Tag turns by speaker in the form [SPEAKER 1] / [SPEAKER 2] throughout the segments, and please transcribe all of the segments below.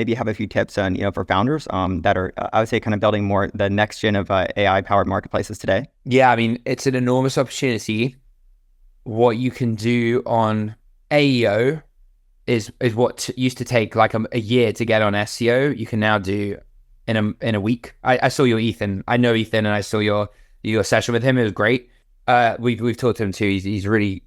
[SPEAKER 1] maybe have a few tips on, for founders that are, I would say, kind of building more the next gen of AI-powered marketplaces today?
[SPEAKER 2] Yeah, I mean, it's an enormous opportunity. What you can do on AEO is what used to take like a year to get on SEO. You can now do in a week. I saw your Ethan. I know Ethan, and I saw your session with him. It was great. We've talked to him too. He's really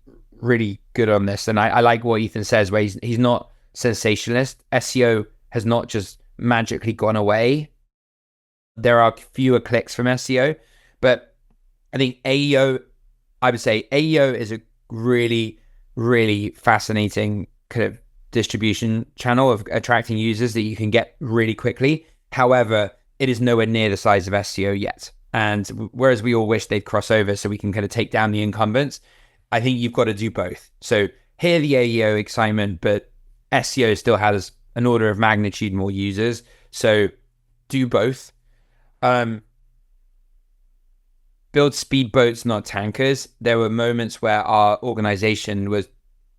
[SPEAKER 2] good on this, and I like what Ethan says, where he's not sensationalist. SEO has not just magically gone away. There are fewer clicks from SEO, but I think AEO, I would say AEO is a really fascinating kind of distribution channel of attracting users that you can get really quickly. However, it is nowhere near the size of SEO yet. And whereas we all wish they'd cross over so we can kind of take down the incumbents, I think you've got to do both. So hear the AEO excitement, but SEO still has an order of magnitude more users. So do both. Build speedboats, not tankers. There were moments where our organization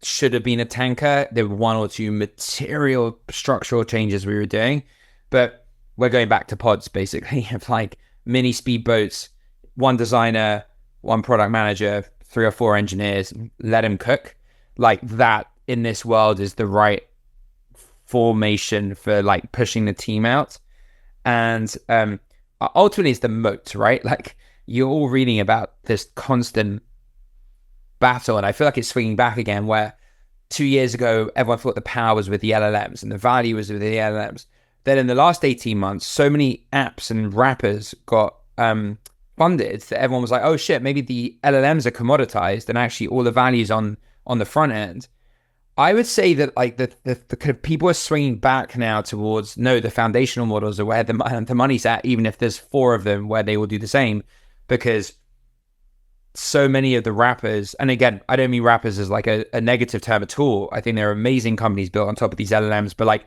[SPEAKER 2] should have been a tanker. There were one or two material structural changes we were doing, but we're going back to pods basically of like mini speedboats, one designer, one product manager, 3 or 4 engineers, let them cook. Like that in this world is the right formation for like pushing the team out. And ultimately it's the moat, right? Like you're all reading about this constant battle, and I feel like it's swinging back again, where 2 years ago everyone thought the power was with the LLMs and the value was with the LLMs. Then in the last 18 months, so many apps and wrappers got funded that everyone was like, oh shit, maybe the LLMs are commoditized and actually all the value's on the front end. I would say that like the kind of people are swinging back now towards, no, the foundational models are where the money's at, even if there's 4 of them where they will do the same, because so many of the wrappers, and again, I don't mean wrappers as like a negative term at all. I think there are amazing companies built on top of these LLMs, but like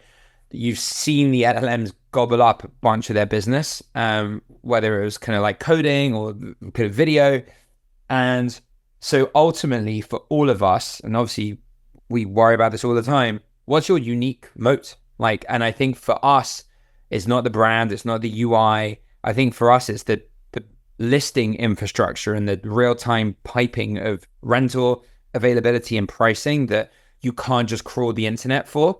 [SPEAKER 2] you've seen the LLMs gobble up a bunch of their business, whether it was kind of like coding or kind of video. And so ultimately for all of us, and obviously we worry about this all the time, what's your unique moat? Like, and I think for us, it's not the brand, it's not the UI. I think for us, it's the listing infrastructure and the real-time piping of rental availability and pricing that you can't just crawl the internet for.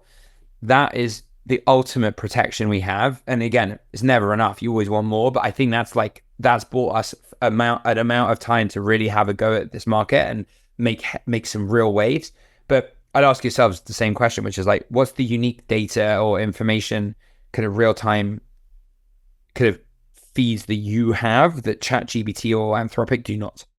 [SPEAKER 2] That is the ultimate protection we have. And again, it's never enough. You always want more, but I think that's bought us an amount of time to really have a go at this market and make some real waves. But I'd ask yourselves the same question, which is like, what's the unique data or information kind of real-time kind of feeds that you have that ChatGPT or Anthropic do not?